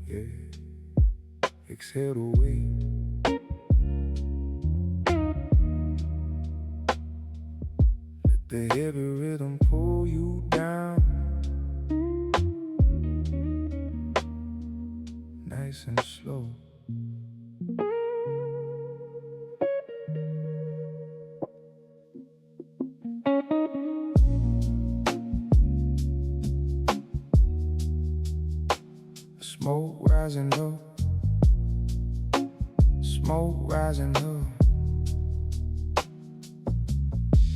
Yeah, exhale the weight. Let the heavy rhythm pull you down, nice and slow. Smoke rising up, smoke rising up,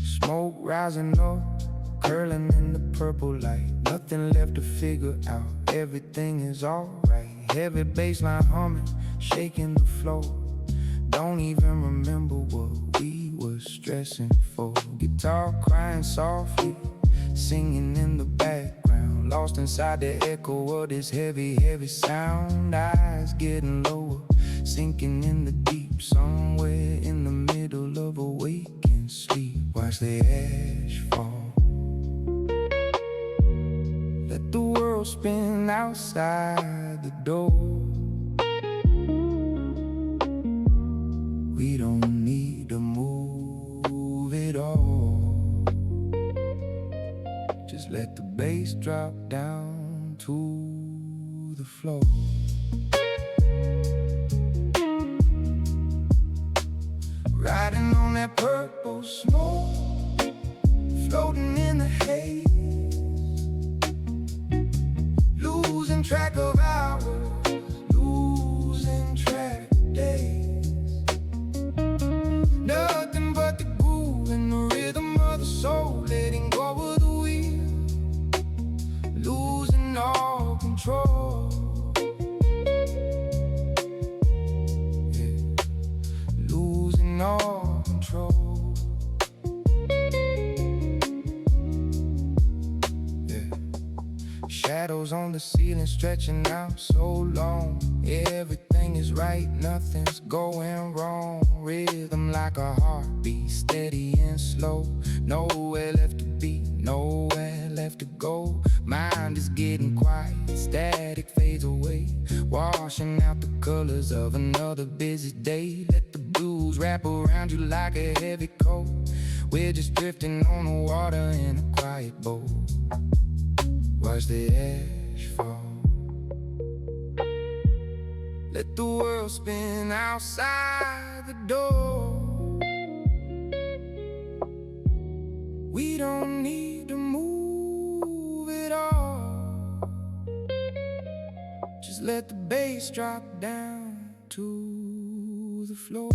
smoke rising up, curling in the purple light. Nothing left to figure out, everything is alright. Heavy bassline humming, shaking the floor. Don't even remember what we were stressing for. Guitar crying softly, singing in the background, lost inside the echo of this heavy, heavy sound. Eyes getting lower, sinking in the deep, somewhere in the middle of a waking sleep. Watch the ash fall, let the world spin outside the door. We don't need to move it all, just let the bass drop down to the floor. Riding on that purple smoke, floating in the haze, losing track of hours, losing track of days. Nothing but the groove and the rhythm of the soul, letting go of the wheel, losing all control. Yeah, losing all control. Yeah, shadows on the ceiling stretching out so long. Everything is right, nothing's going wrong. Rhythm like a heartbeat, steady and slow. Nowhere left to be, nowhere left to go. Mind is getting quiet, static fades away, washing out the colors of another busy day. Let the blues wrap around you like a heavy coat. We're just drifting on the water in a quiet boat. Watch the ash fall, let the world spin outside the door. We don't need to move it all, just let the bass drop down to the floor.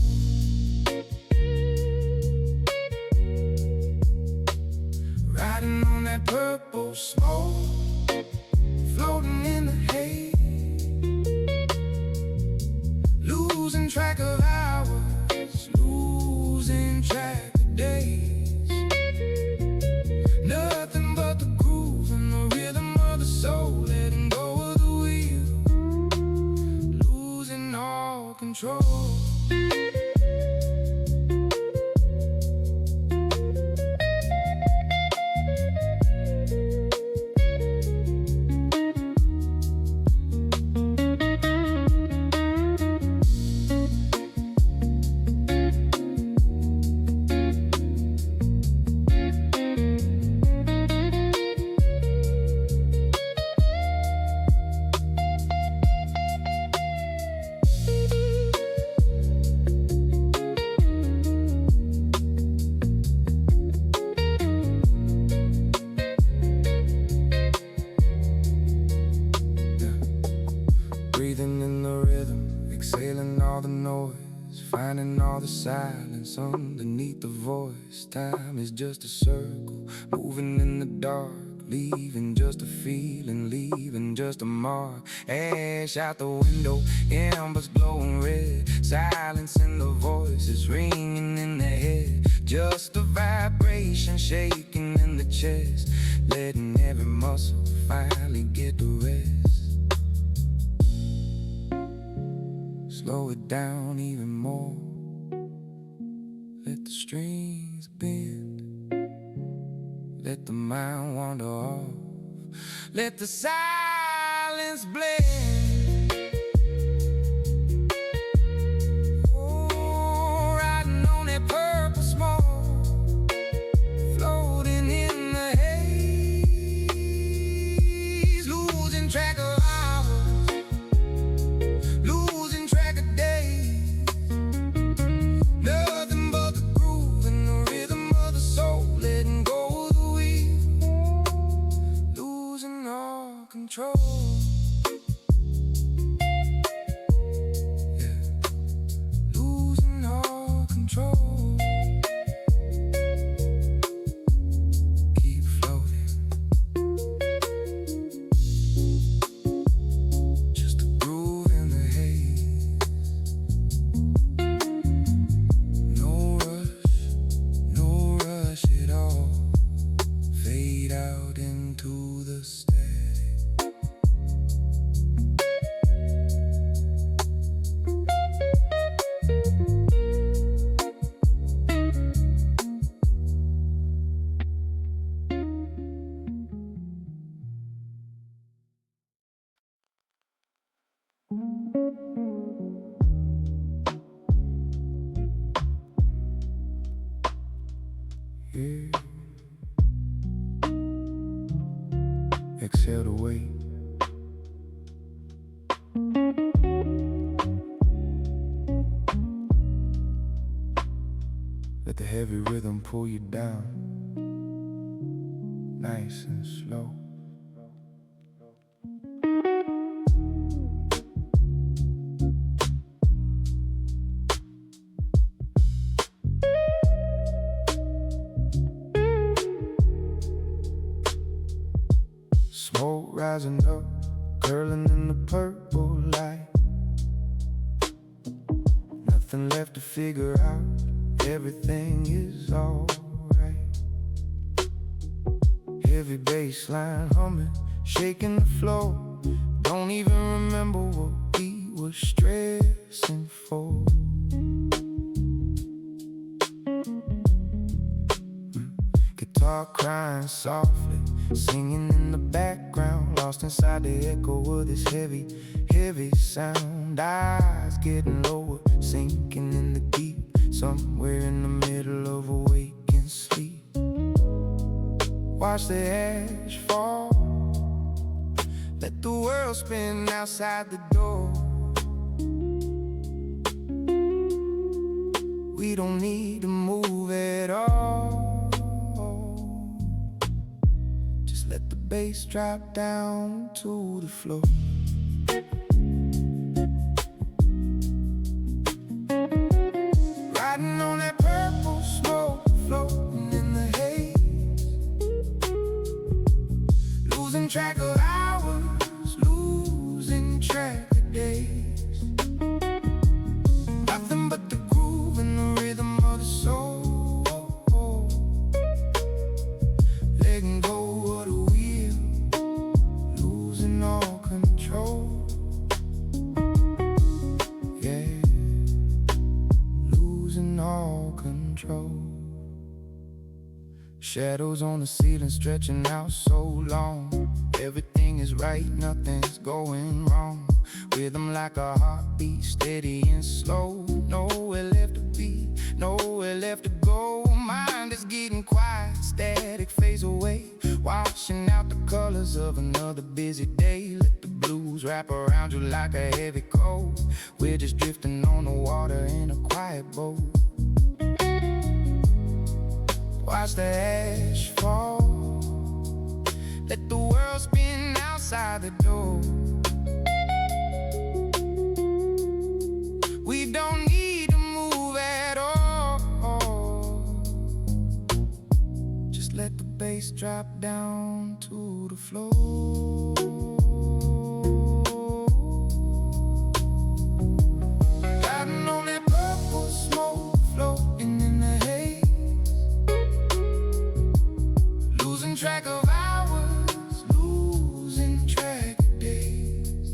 Riding on that purple smoke, floating in the haze, losing track of hours, losing track of days. Nothing but the groove and the rhythm of the soul, letting go of the wheel, losing all control. Breathing in the rhythm, exhaling all the noise, finding all the silence underneath the voice. Time is just a circle, moving in the dark, leaving just a feeling, leaving just a mark. Ash out the window, embers glowing red, silence in the voices ringing in the head. Just a vibration shaking in the chest, letting every muscle finally get to rest. Slow it down even more, let the strings bend. let the mind wander off. Let the silence blend. Oh, riding on that purple smoke, floating in the haze, losing track of hours, losing track of days. Nothing but the groove and the rhythm of the soul, letting go of the wheel, losing all control. Yeah, losing all control. Keep floating, just a groove in the haze. No rush at all. Fade out into the static. Yeah. Exhale the weight. Let the heavy rhythm pull you down, nice and slow. Smoke rising up, curling in the purple light. Nothing left to figure out, everything is alright. Heavy bass line humming, shaking the floor. Don't even remember what we were stressing for. Guitar crying softly, singing in the background, lost inside the echo of this heavy, heavy sound. Eyes getting lower, sinking in the deep, somewhere in the middle of awakened sleep. Watch the ash fall, let the world spin outside the door. We don't need to move at all. Let the bass drop down to the floor. Riding on that purple smoke, floating in the haze, losing track of hours, losing track of days. Nothing but the groove and the rhythm of the soul, letting go of the wheel, losing all control. Yeah, losing all control. Shadows on the ceiling stretching out so long. Everything is right, nothing's going wrong. Rhythm like a heartbeat, steady and slow. Nowhere left to be, nowhere left to go. Mind is getting quiet, static fades away, washing out the colors of another busy day. Let the blues wrap around you like a heavy coat. We're just drifting on the water in a quiet boat. Watch the ash fall, let the world spin outside the door. We don't need to move at all. Just let the bass drop down to the floor. Riding on that purple smoke, floating in the haze, losing track of hours, losing track of days.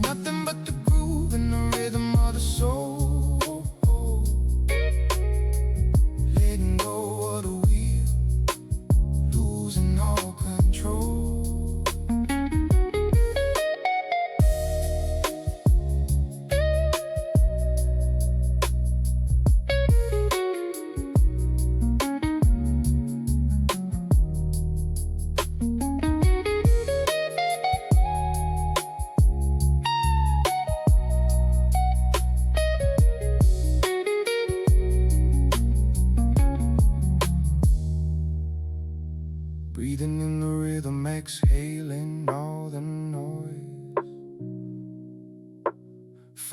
Nothing but the groove and the rhythm of the soul, letting go of the wheel,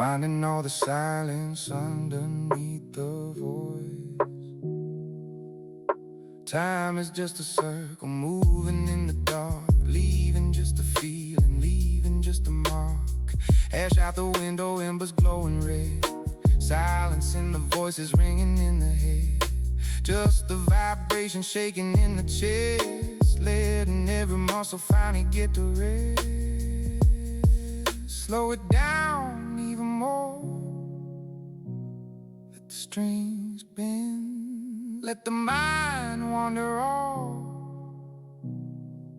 finding all the silence underneath the voice. Time is just a circle moving in the dark, leaving just a feeling, leaving just a mark. Ash out the window, embers glowing red, silence in the voices ringing in the head. Just the vibration shaking in the chest, letting every muscle finally get to rest. Slow it down even more, let the strings bend, let the mind wander off,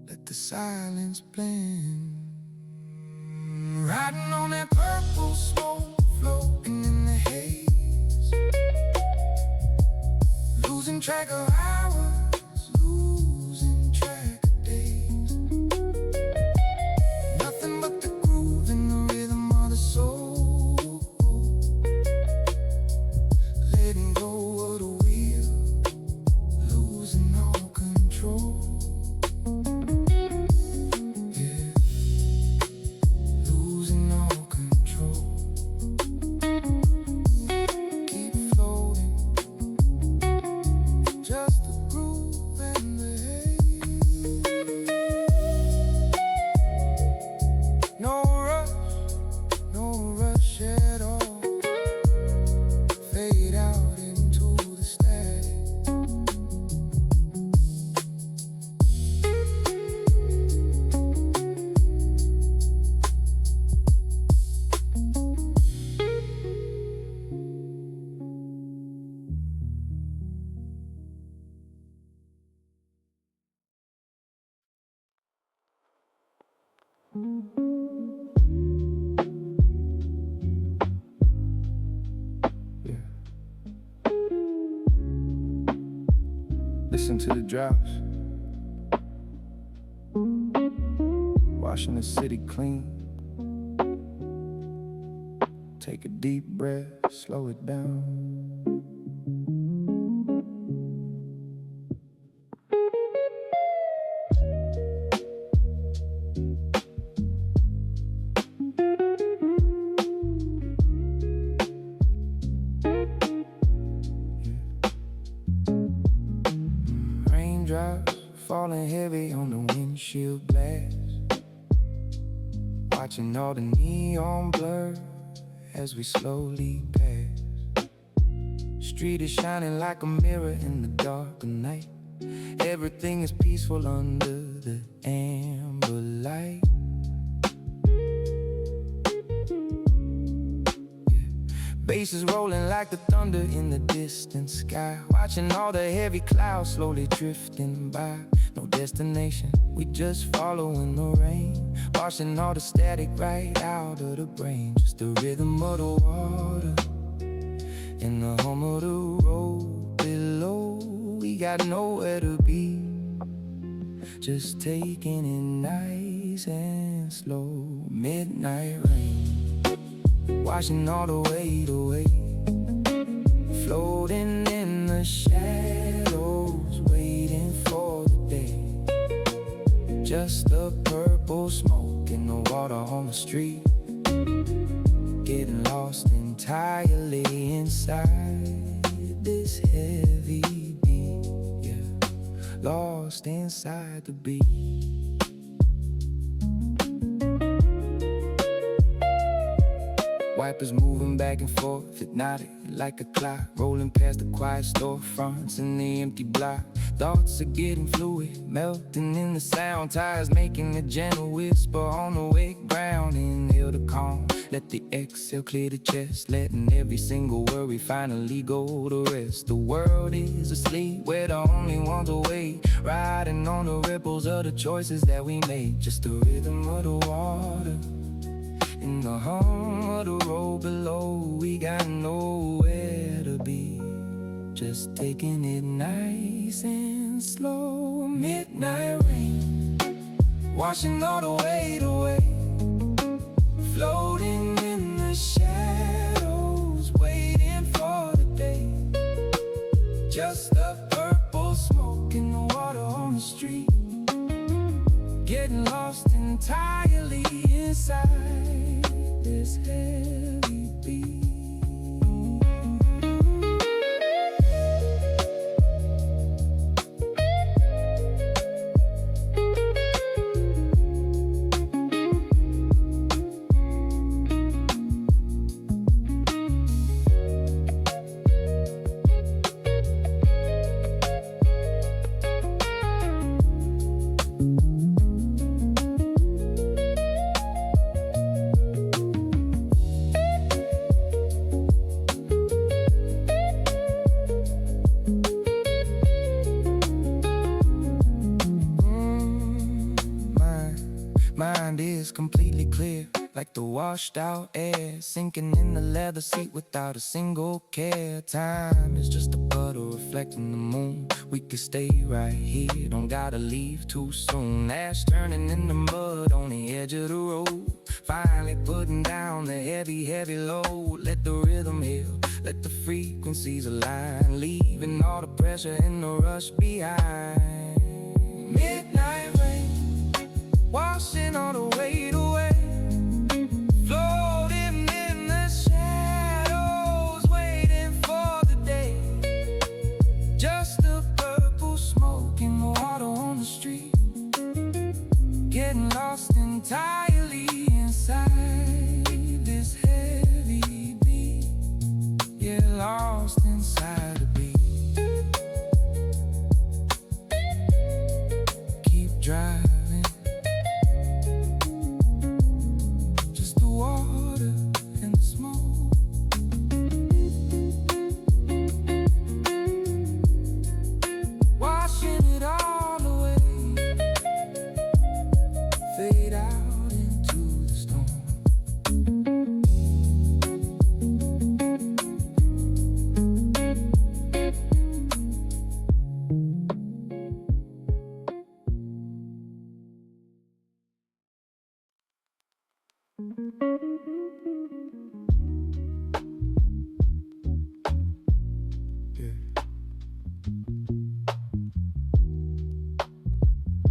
let the silence blend. Riding on that purple smoke, floating in the haze, losing track of hours, losing track of days. Nothing but the groove and the rhythm of the soul, letting go of the wheel, losing all control. Listen to the drops, washing the city clean. Take a deep breath, slow it down. Raindrops falling heavy on the windshield glass, watching all the neon blur as we slowly pass. Street is shining like a mirror in the dark of night. Everything is peaceful under the amber light. Bass is rolling like the thunder in the distant sky, watching all the heavy clouds slowly drifting by. No destination, we just following the rain, washing all the static right out of the brain. Just the rhythm of the water and the hum of the road below. We got nowhere to be, just taking it nice and slow. Midnight rain, washing all the weight away, floating in the shadows, waiting for the day. Just the purple smoke in the water on the street, getting lost entirely inside this heavy beat. Yeah, lost inside the beat. Wipers moving back and forth, hypnotic like a clock, rolling past the quiet storefronts in the empty block. Thoughts are getting fluid, melting in the sound. Tires making a gentle whisper on the wet ground. Inhale the calm, let the exhale clear the chest, letting every single worry finally go to rest. The world is asleep, we're the only ones awake, riding on the ripples of the choices that we make. Just the rhythm of the water in the hum of the road below. We got nowhere to be, just taking it nice and slow. Midnight rain, washing all the weight away, floating in the shadows, waiting for the day. Just the purple smoke in the water on the street, getting lost entirely inside this heavy completely clear, like the washed out air, sinking in the leather seat without a single care. Time is just a puddle reflecting the moon. We could stay right here, don't gotta leave too soon. Ash turning in the mud on the edge of the road, finally putting down the heavy, heavy load. Let the rhythm heal, let the frequencies align, leaving all the pressure and the rush behind. Midnight rain, washing all the weight away, floating in the shadows, waiting for the day. Just the purple smoke in the water on the street, getting lost entirely inside this heavy beat. Yeah, lost inside the beat. Keep driving, just the water and the smoke. Washing it all away, fade out into the storm.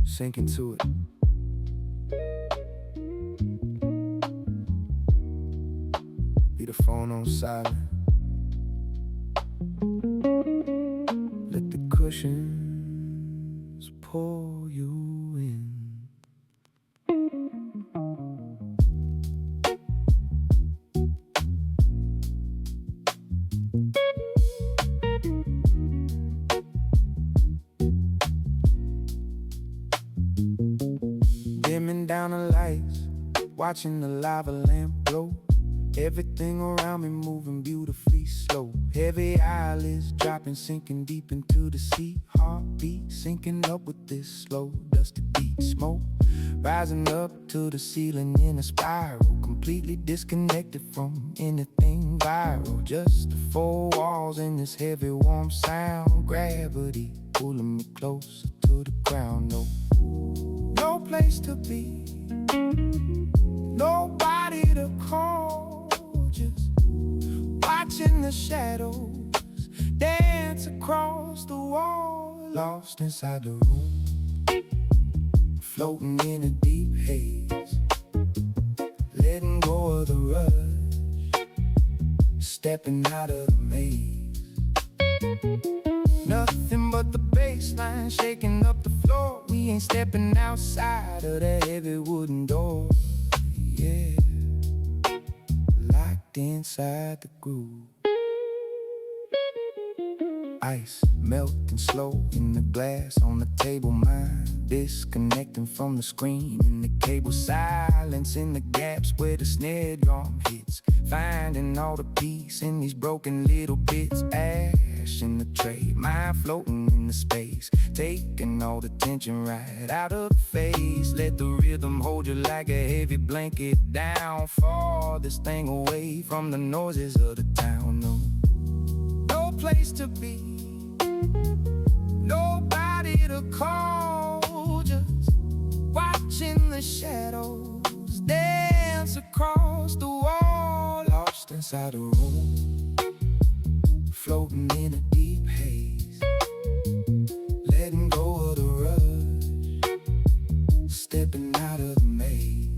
Sink into it. Leave the phone on silent. Let the cushions pull you in. Dimming down the lights, watching the lava lamp glow. Everything around me moving beautifully slow. Heavy eyelids dropping, sinking deep into the sea. Heartbeat syncing up with this slow, dusty beat. Smoke rising up to the ceiling in a spiral, completely disconnected from anything viral. Just the four walls and this heavy warm sound. Gravity pulling me closer to the ground. No place to be, nobody to call, just watching the shadows dance across the wall. Lost inside the room, floating in a deep haze, letting go of the rush, stepping out of the maze. Nothing but the bass line shaking up the floor. We ain't stepping outside of the heavy wooden door. Yeah, locked inside the groove. Ice melting slow in the glass on the table. Mind disconnecting from the screen and the cable. Silence in the gaps where the snare drum hits, finding all the peace in these broken little bits. Ash in the tray, mind floating in the space, taking all the tension right out of the face. Let the rhythm hold you like a heavy blanket down. Fall this thing away from the noises of the town. No place to be, nobody to call, just watching the shadows dance across the wall. Lost inside a room, floating in a deep haze, letting go of the rush, stepping out of the maze.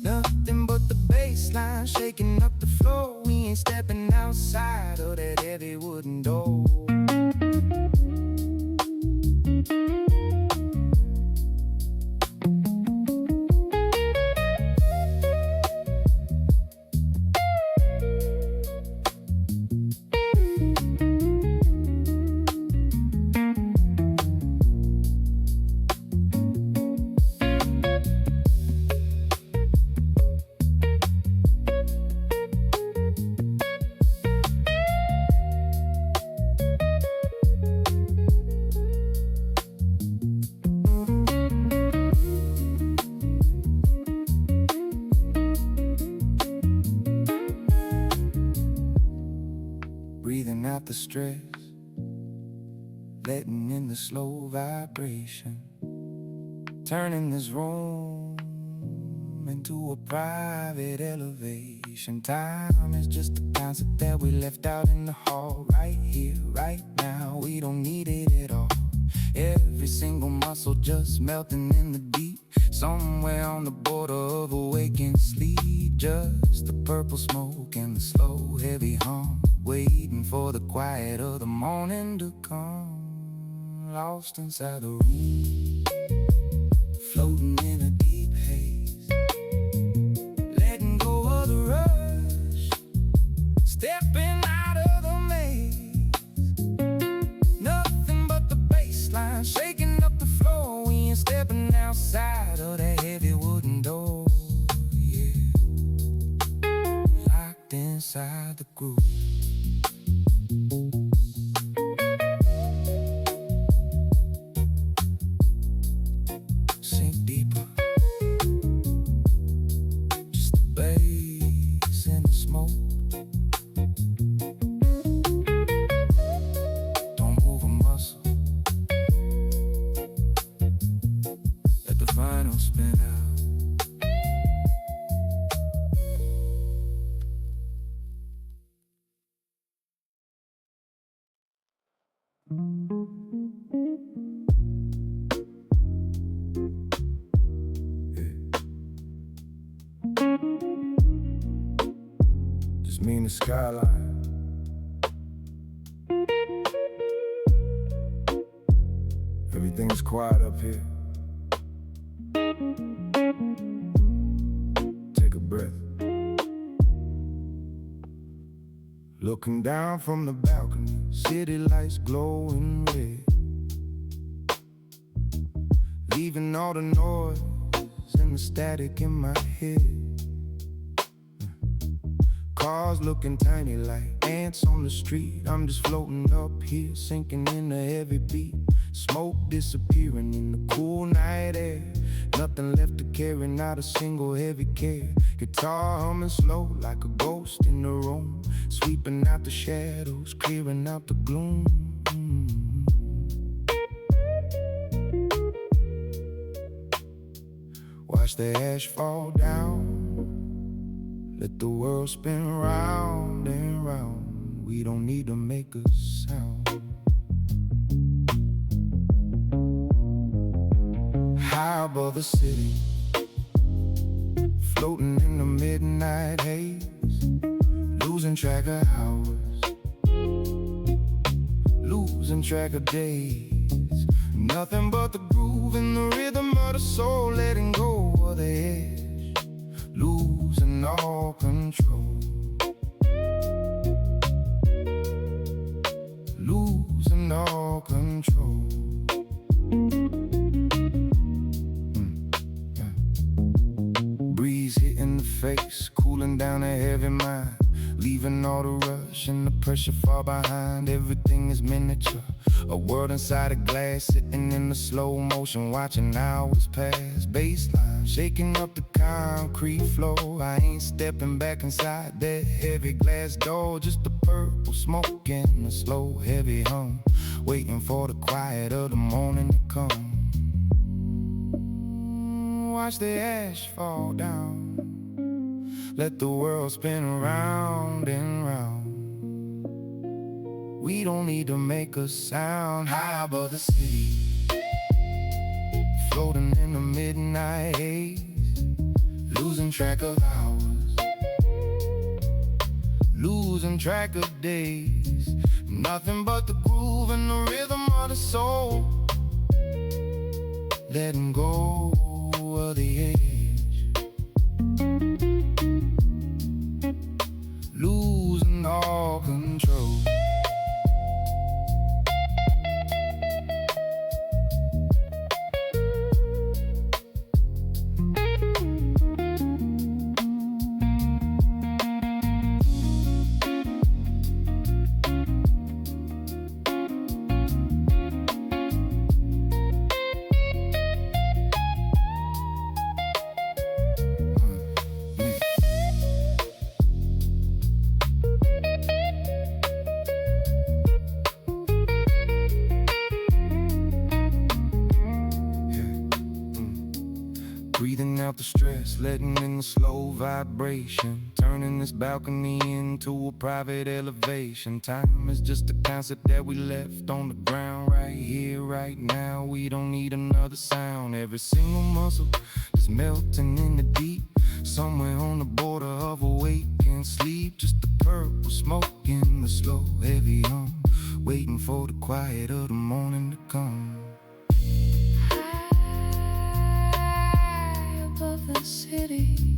Nothing but the bass line shaking up the floor. We ain't stepping outside of that heavy wooden door. breathing out the stress, letting in the slow vibration, turning this room into a private elevation. Time is just a concept that we left out in the hall. Right here, right now, we don't need it at all. Every single muscle just melting in the deep, somewhere on the border of awake and sleep. Just the purple smoke and the slow heavy hum, waiting for the quiet of the morning to come. Lost inside the room, floating in a deep haze, letting go of the rush, stepping out of the maze. Nothing but the bassline shaking up the floor. We ain't stepping outside of that heavy wooden door, yeah. Locked inside the groove. Sink deeper, just the bass and the smoke. Don't move a muscle, let the vinyl spin out. Just me and the skyline. Everything's quiet up here. Take a breath. Looking down from the balcony, city lights glowing red, leaving all the noise and the static in my head. Cars looking tiny like ants on the street. I'm just floating up here, sinking in the heavy beat. Smoke disappearing in the cool night air. Nothing left to carry, not a single heavy care. Guitar humming slow like a ghost in the room, sweeping out the shadows, clearing out the gloom. Watch the ash fall down, let the world spin round and round. We don't need to make a sound. High above the city, floating in the midnight haze, losing track of hours, losing track of days. Nothing but the groove and the rhythm of the soul, letting go of the edge, losing all control, losing all control. Breeze hitting the face, cooling down a heavy mind, leaving all the rush and the pressure far behind. Everything is miniature, a world inside a glass, sitting in the slow motion, watching hours pass. Baseline shaking up the concrete floor. I ain't stepping back inside that heavy glass door, just the purple smoke and the slow heavy hum, waiting for the quiet of the morning to come. Watch the ash fall down, let the world spin round and round. We don't need to make a sound. High above the city, floating in the midnight haze, losing track of hours, losing track of days. Nothing but the groove and the rhythm of the soul, letting go of the edge, losing all control. the stress, letting in the slow vibration, turning this balcony into a private elevation. Time is just a concept that we left on the ground. Right here, right now, we don't need another sound. Every single muscle is melting in the deep, somewhere on the border of awake and sleep. Just the purple smoke in the slow, heavy hum, waiting for the quiet of the morning to come. High above the city,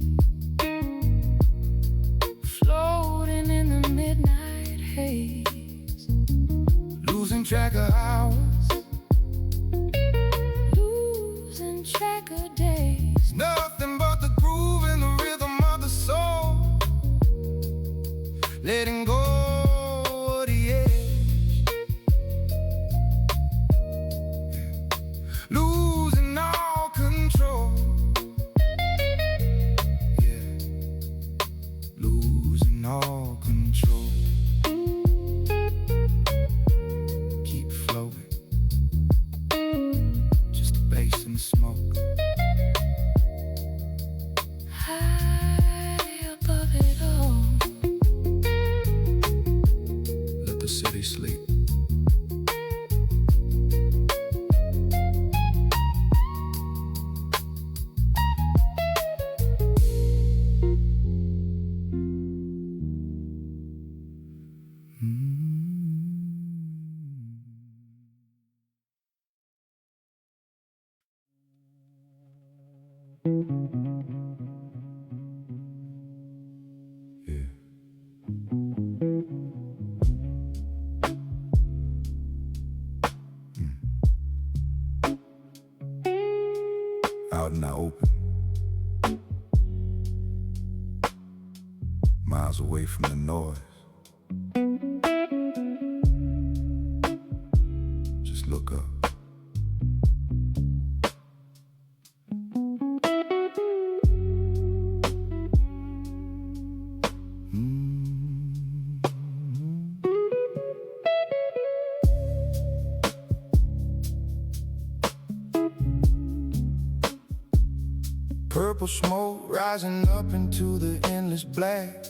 floating in the midnight haze, losing track of hours, losing track of days. Nothing but the groove and the rhythm of the soul, letting go of the edge, losing all control. Yeah, losing all control. Keep flowing, just the bass and the smoke. City sleep. Yeah. Out in the open, miles away from the noise. Just look up. Purple smoke rising up into the endless black,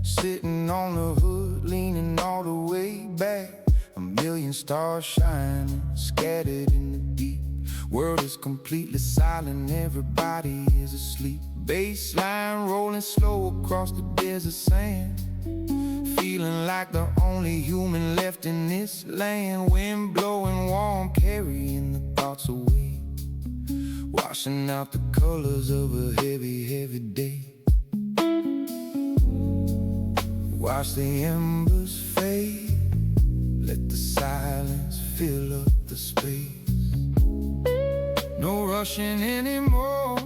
sitting on the hood, leaning all the way back. A million stars shining, scattered in the deep. World is completely silent, everybody is asleep. Bassline rolling slow across the desert sand, feeling like the only human left in this land. Wind blowing warm, carrying the thoughts away, washing out the colors of a heavy, heavy day. Watch the embers fade, let the silence fill up the space. No rushing anymore,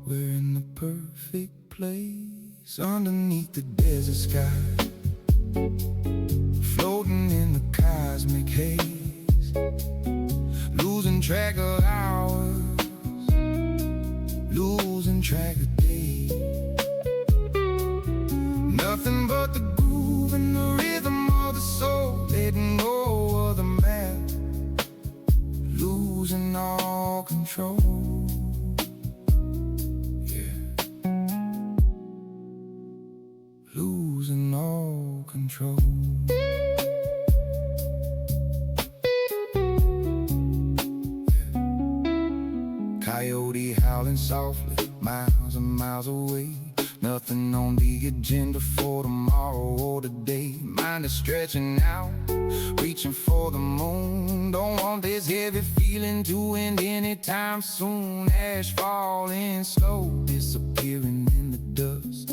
we're in the perfect place, underneath the desert sky, floating in the cosmic haze, losing track of hours, losing track of days. Nothing but the groove and the rhythm of the soul, letting go of the map, losing all control. Yeah, losing all control. Coyote howling softly, miles and miles away. Nothing on the agenda for tomorrow or today. Mind is stretching out, reaching for the moon. Don't want this heavy feeling to end anytime soon. Ash falling slow, disappearing in the dust,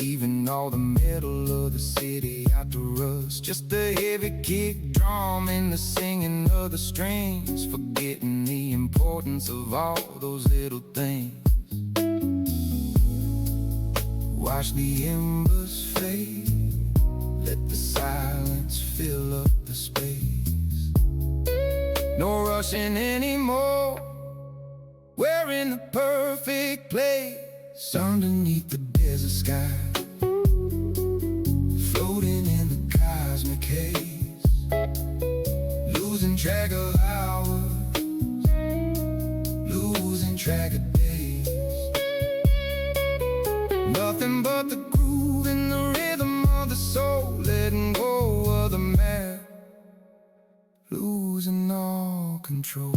leaving all the metal of the city out to rust. Just the heavy kick drum and the singing of the strings, forgetting the importance of all those little things. Watch the embers fade, let the silence fill up the space. No rushing anymore, we're in the perfect place, underneath the desert sky, floating in the cosmic haze, losing track of hours, losing track of days. losing all control.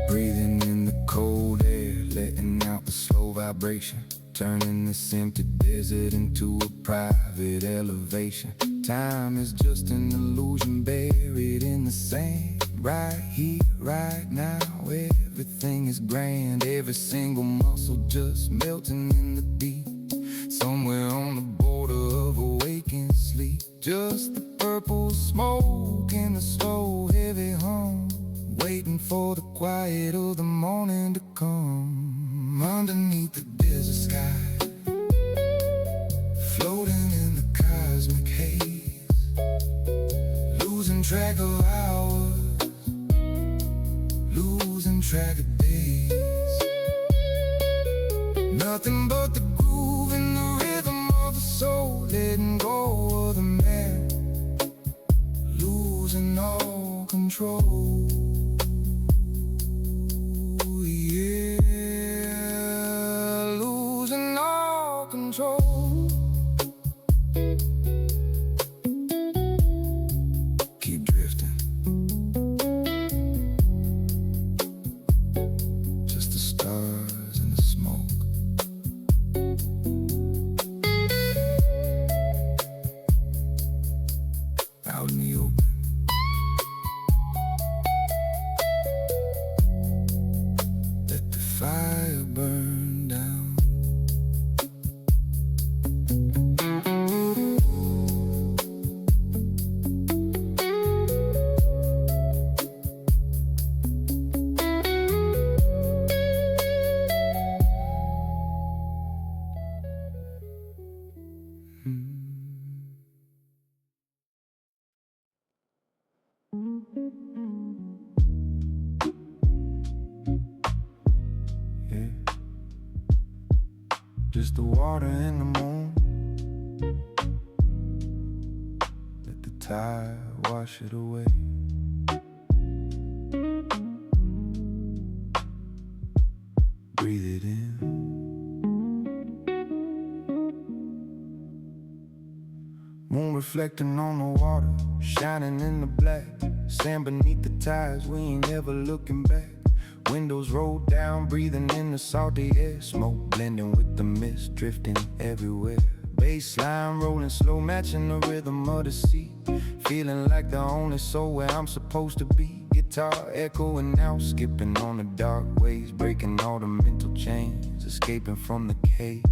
Breathing in the cold air, letting out the slow vibration, turning this empty desert into a private elevation. Time is just an illusion buried in the sand. Right here, right now, everything is grand. Every single muscle just melting in the deep. Somewhere on the border of awake and sleep. Just the purple smoke and the slow heavy hum, waiting for the quiet of the morning to come. Underneath the desert sky, floating in the cosmic haze, losing track of hours, losing track of days. Nothing but the groove and the rhythm of the soul, letting go of the man, losing all control. Control. Keep drifting. Just the stars and the smoke. Out in the open. Let the fire burn down. Yeah, just the water and the moon. Let the tide wash it away. Breathe it in. Moon reflecting on the water, shining in the black. Sand beneath the tides, we ain't ever looking back. Windows rolled down, breathing in the salty air. Smoke blending with the mist, drifting everywhere. Bassline rolling slow, matching the rhythm of the sea. Feeling like the only soul where I'm supposed to be. Guitar echoing out, skipping on the dark waves, breaking all the mental chains, escaping from the cage.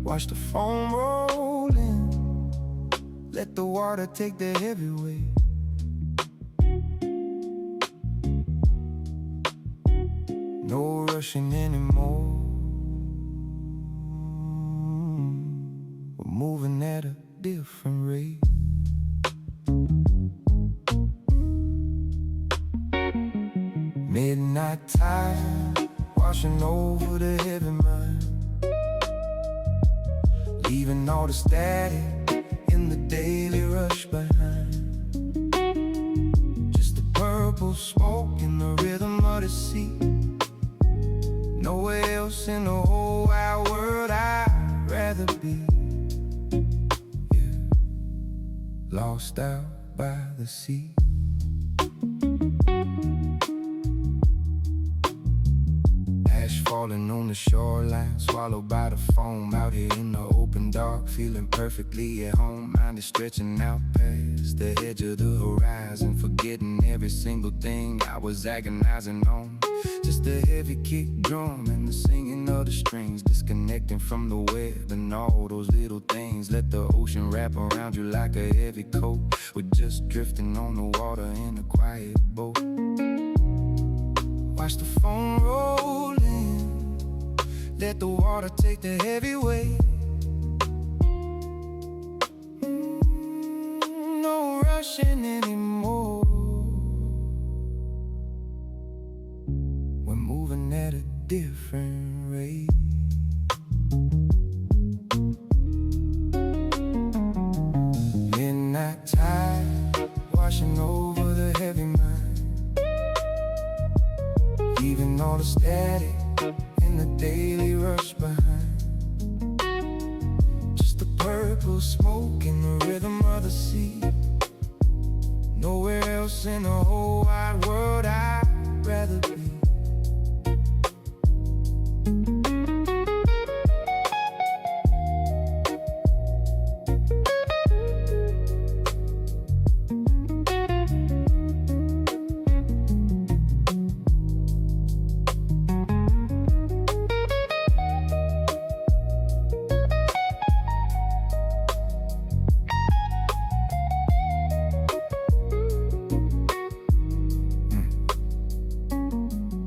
Watch the foam roll in, let the water take the heavy weight. No rushing anymore, we're moving at a different rate. Midnight tide, washing over the heavy mind, leaving all the static in the daily rush behind. Just the purple smoke and the rhythm of the sea. Nowhere else in the whole wide world I'd rather be. Yeah, lost out by the sea. Ash falling on the shoreline, swallowed by the foam. Out here in the open dark, feeling perfectly at home. Mind is stretching out past the edge of the horizon, forgetting every single thing I was agonizing on. Just the heavy kick drum and the singing of the strings, disconnecting from the web and all those little things. Let the ocean wrap around you like a heavy coat. We're just drifting on the water in a quiet boat. Watch the foam roll in, let let the water take the heavy weight. No rushing anymore. We're moving at a different rate. Midnight tide washing over the heavy mind, leaving all the static and the daily rush behind. Just the purple smoke in the rhythm of the sea. Nowhere else in the whole wide world I'd rather be.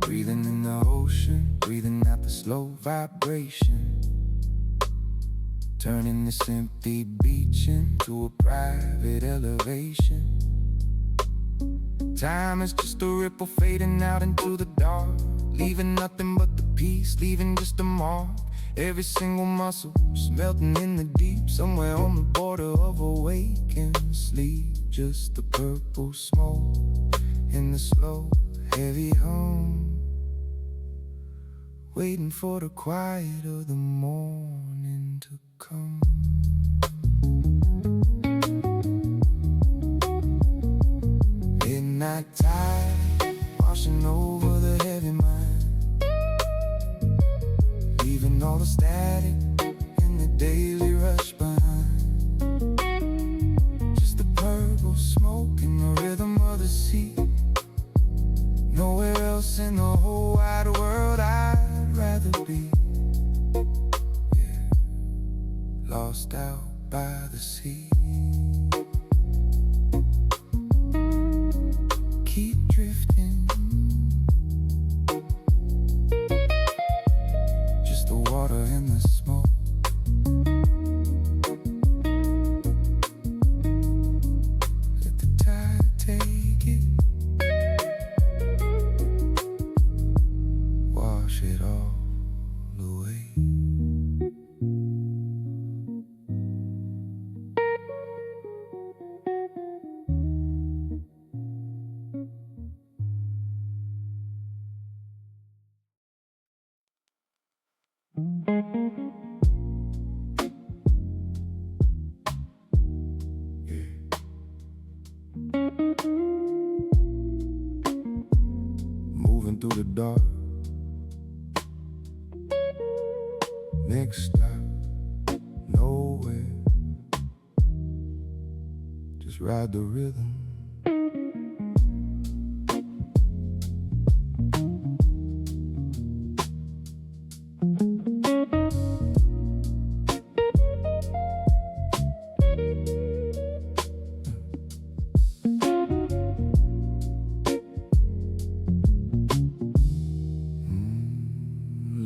Breathing in the ocean, breathing out the slow vibration, turning this empty beach into a private elevation. Time is just a ripple fading out into the dark, leaving nothing but the peace, leaving just a mark. Every single muscle melting in the deep, somewhere on the border of awake and sleep. Just the purple smoke in the slow, heavy hum, waiting for the quiet of the morning to come. Midnight tide washing over the heavy mind, leaving all the static and the daily rush behind. Just the purple smoke in the rhythm of the sea. Nowhere else in the whole wide world I'd rather be. Yeah, lost out by the sea. Keep drifting, just the water and the smoke. Let the tide take it, wash it all away. Moving through the dark, next stop, nowhere. Just ride the rhythm.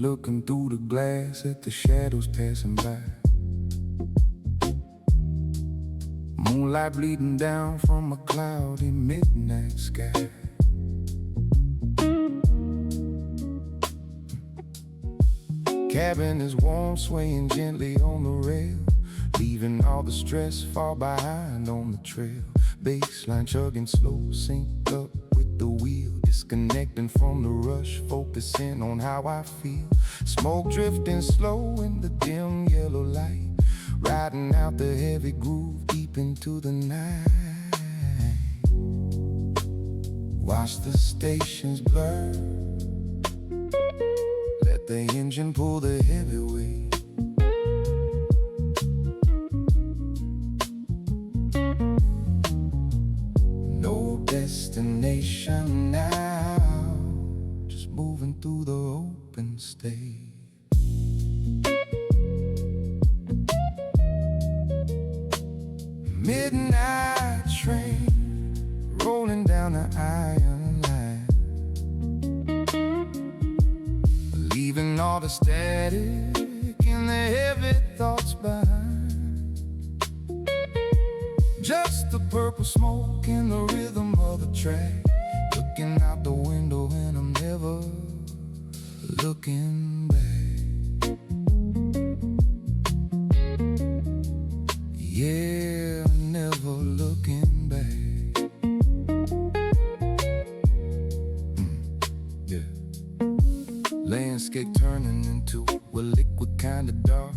Looking through the glass at the shadows passing by, moonlight bleeding down from a cloudy midnight sky. Cabin is warm, swaying gently on the rail, leaving all the stress far behind on the trail. Baseline chugging slow, synced up with the wheel, disconnecting from the rush, focusing on how I feel. Smoke drifting slow in the dim yellow light, riding out the heavy groove deep into the night. Watch the stations blur, let the engine pull the heavy weight. No destination now, just moving through the open stage. Midnight train rolling down the iron line, leaving leaving all the static and the heavy thoughts behind. Just the purple smoke and the rhythm of the track, looking out the window and I'm never looking back. Yeah, I'm never looking back. Yeah. Landscape turning into a liquid kind of dark,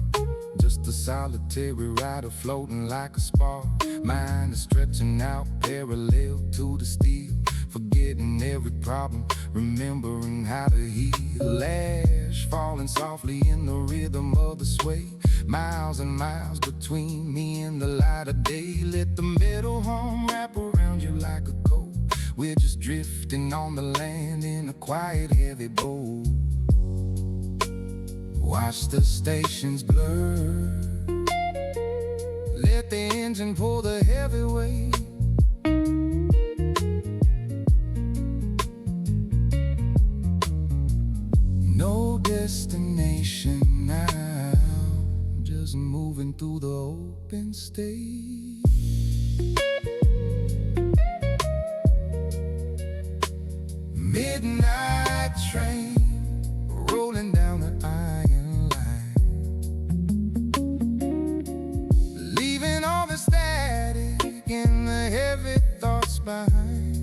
just a solitary rider floating like a spark. Mind is stretching out parallel to the steel, forgetting every problem, remembering how to heal. Lash falling softly in the rhythm of the sway, miles and miles between me and the light of day. Let the metal hum wrap around you like a coat. We're just drifting on the land in a quiet, heavy boat. Watch the stations blur, let the engine pull the heavy weight. No destination now, just moving through the open stage. Midnight train rolling down the iron line, leaving all the static and the heavy thoughts behind.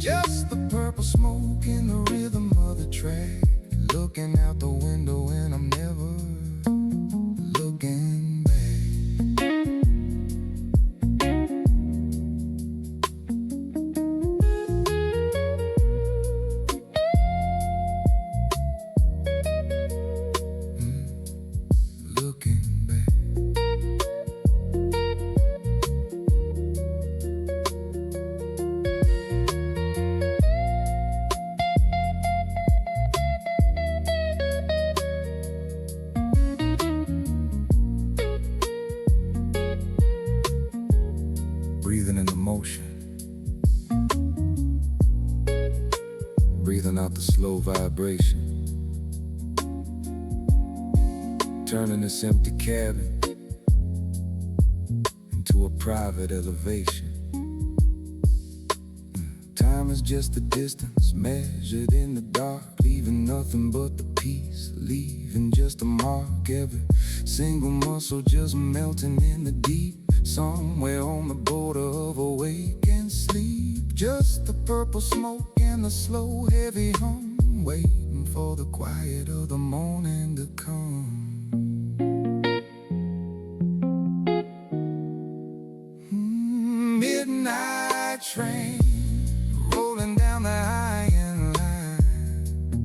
Just the purple smoke and the rhythm of the track, looking out the window and I'm never looking back. Looking back. Breathing in the motion, breathing out the slow vibration, turning this empty cabin into a private elevation. Time is just a distance measured in the dark, leaving nothing but the peace, leaving just a mark. Every single muscle just melting in the deep, somewhere on the border of awake and sleep. Just the purple smoke and the slow heavy hum, waiting for the quiet of the morning to come. Midnight train rolling down the iron line,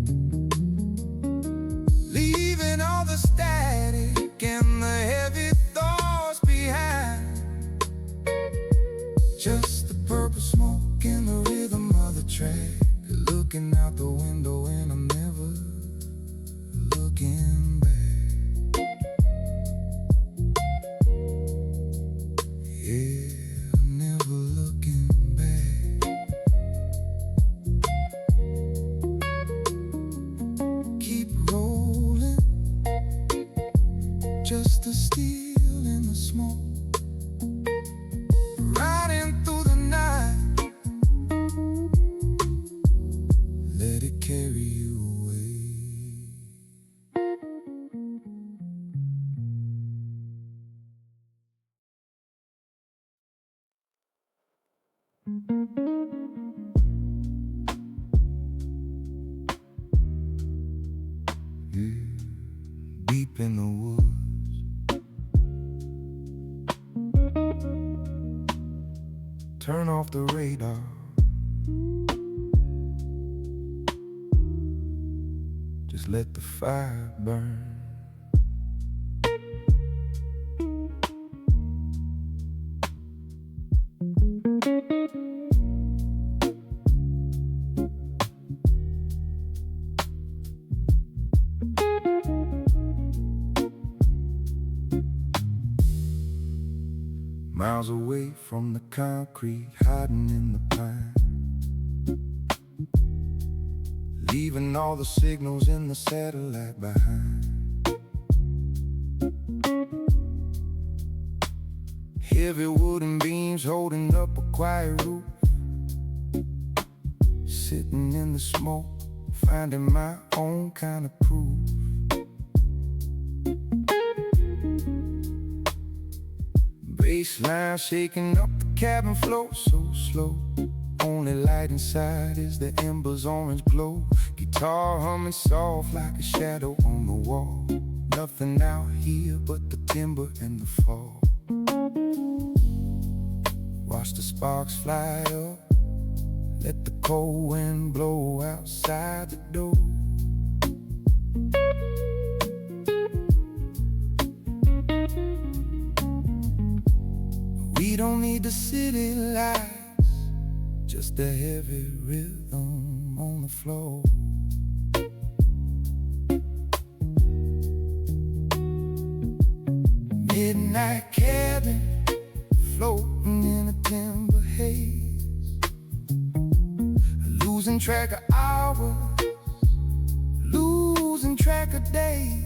leaving all the static and the heavy thoughts behind. Just the purple smoke and the rhythm of the track, looking out the window and I'm never looking back. Yeah, I'm never looking back. Keep rolling, just the steel in the smoke, riding through the night. Let it carry you away. Yeah, deep in the woods, turn off the radar, just let the fire burn. Miles away from the concrete, hiding in the pine, leaving all the signals in the satellite behind. Heavy wooden beams holding up a quiet roof, sitting in the smoke, finding my own kind of proof. Bassline shaking up the cabin floor so slow. Only light inside is the embers' orange glow. Guitar humming soft like a shadow on the wall. Nothing out here but the timber and the fall. Watch the sparks fly up, let the cold wind blow outside the door. We don't need the city lights, just a heavy rhythm on the floor. Midnight cabin, floating in a timber haze, losing track of hours, losing track of days.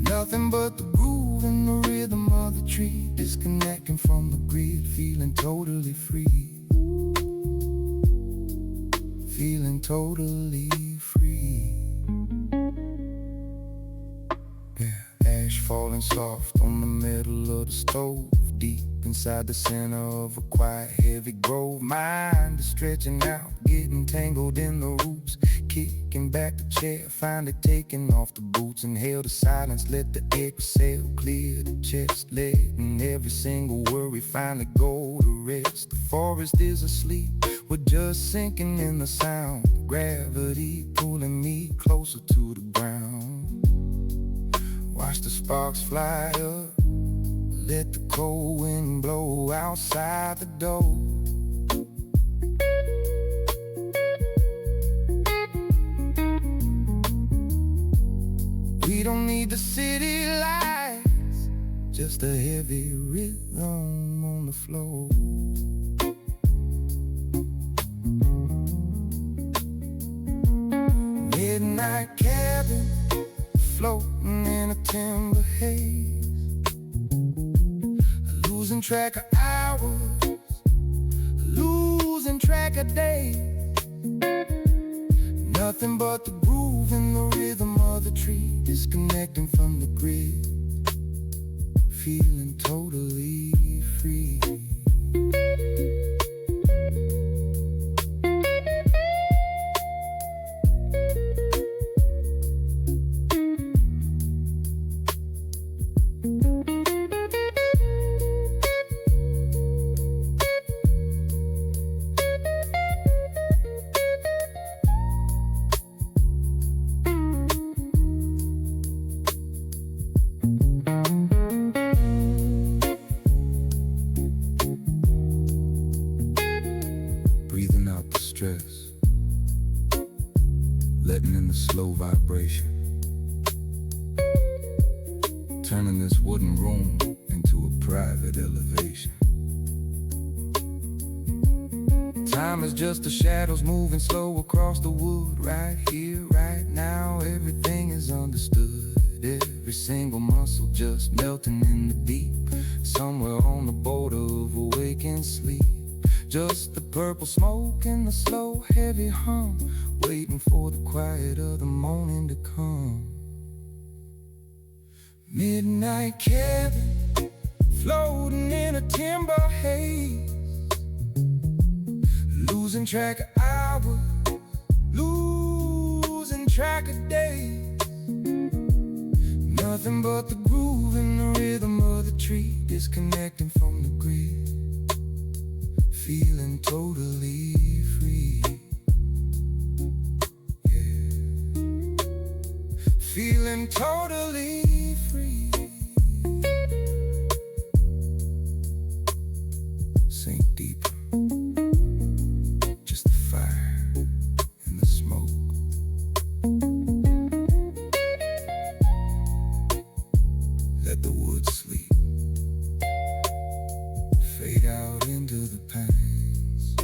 Nothing but the groove and the rhythm of the tree, disconnecting from the grid, feeling totally free. Feeling totally free. Yeah, ash falling soft on the middle of the stove, deep inside the center of a quiet, heavy grove. Mind is stretching out, getting tangled in the roots, kicking back the chair, finally taking off the boots. Inhale the silence, let the exhale clear the chest, letting every single worry finally go to rest. The forest is asleep, we're just sinking in the sound, gravity pulling me closer to the ground. Watch the sparks fly up, let the cold wind blow outside the door. We don't need the city lights, just a heavy rhythm on the floor. Midnight cabin, floating in a timber haze, losing track of hours, losing track of days. Nothing but the groove and the rhythm of the tree, disconnecting from the grid, feeling totally free. Breathing out the stress, letting in the slow vibration, turning this wooden room into a private elevation. Time is just the shadows moving slow across the wood. Right here, right now, everything is understood. Every single muscle just melting in the deep, somewhere on the border of awake and sleep. Just the purple smoke and the slow, heavy hum, waiting for the quiet of the morning to come. Midnight cabin, floating in a timber haze, losing track of hours, losing track of days. Nothing but the groove and the rhythm of the tree, disconnecting from the grid, feeling totally free. Yeah. Feeling totally free. Sink deeper, just the fire and the smoke. Let the wood sleep, fade out into the pines.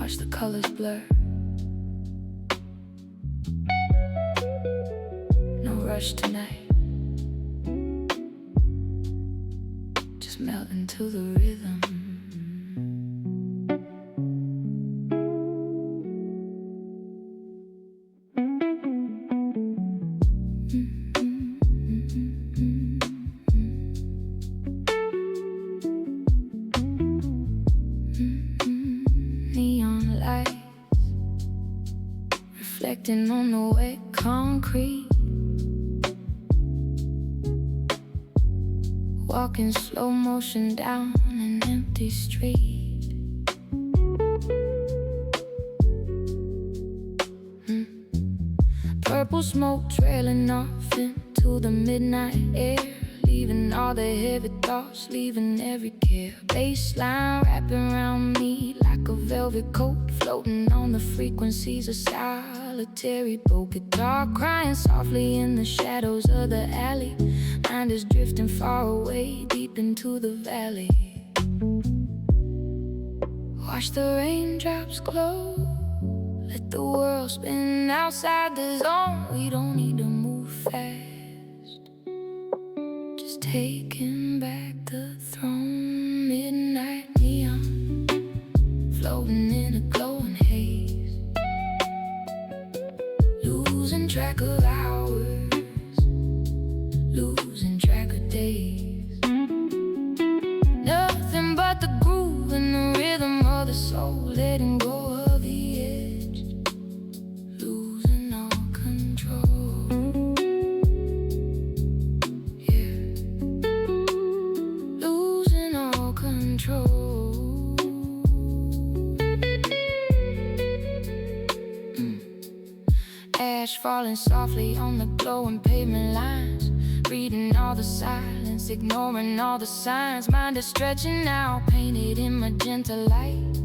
Watch the colors blur. No rush tonight. Just melt into the rhythm. Neon lights reflecting on the wet concrete. Walking slow motion down an empty street. Purple smoke trailing off into the midnight air, leaving all the heavy thoughts, leaving every care. Bassline wrapping around me like a velvet coat, floating on the frequencies of solitary boat. Guitar crying softly in the shadows of the alley. Mind is drifting far away, deep into the valley. Watch the raindrops glow. Let the world spin outside the zone. We don't need to move fast, just taking back the throne. Midnight neon, floating in a glowing haze, losing track of hours, losing track of days. Nothing but the groove and the rhythm of the soul, letting go of the edge, losing all control. Yeah, losing all control. Ash falling softly on the glowing pavement lines, reading all the silence, ignoring all the signs. Mind is stretching out, painted in magenta light,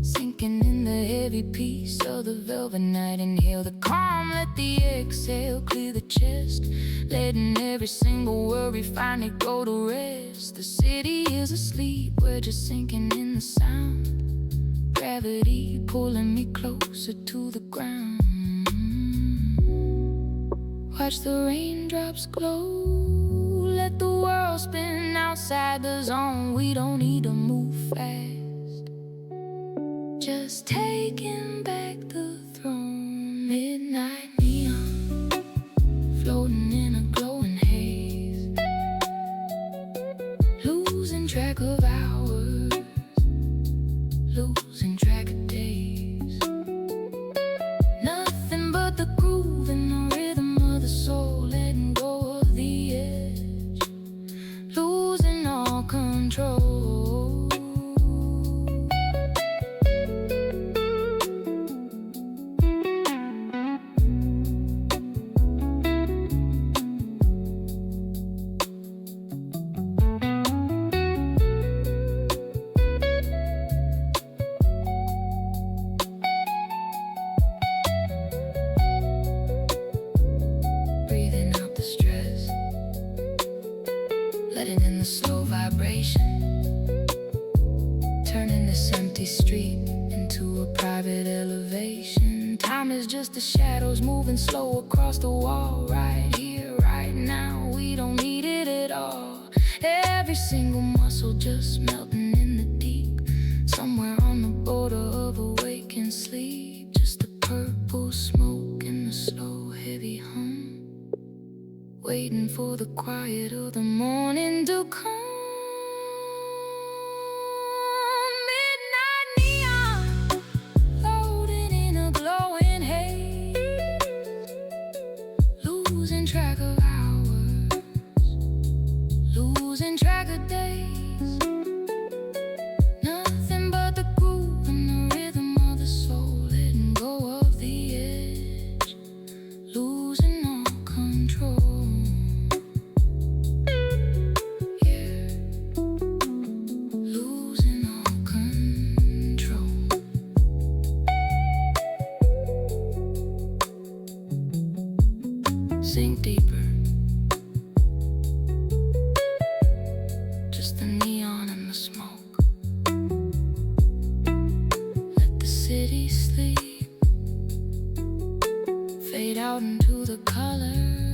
sinking in the heavy peace of the velvet night. Inhale the calm, let the exhale clear the chest, letting every single worry finally go to rest. The city is asleep, we're just sinking in the sound, gravity pulling me closer to the ground. Watch the raindrops glow. Let the world spin outside the zone. We don't need to move fast, just taking back the throne. Midnight neon, floating in a glowing haze, losing track of hours, losing track of days. Nothing but the groove and the rhythm of the soul, letting go of the edge, losing all control. Breathing out the stress, letting in the slow vibration, turning this empty street into a private elevation. Time is just the shadows moving slow across the wall. Right here, right now, we don't need it at all. Every single muscle just melting in the deep, somewhere on the border of awake and sleep. Just the purple smoke and the slow heavy hum, waiting for the quiet of the morning to come. Midnight neon, floating in a glowing haze, losing track of hours, losing track of days. Nothing but the groove and the rhythm of the soul, letting go of the edge, losing all control. Yeah, losing all control. Sink deeper, just the neon and the smoke. Let the city fade out into the color.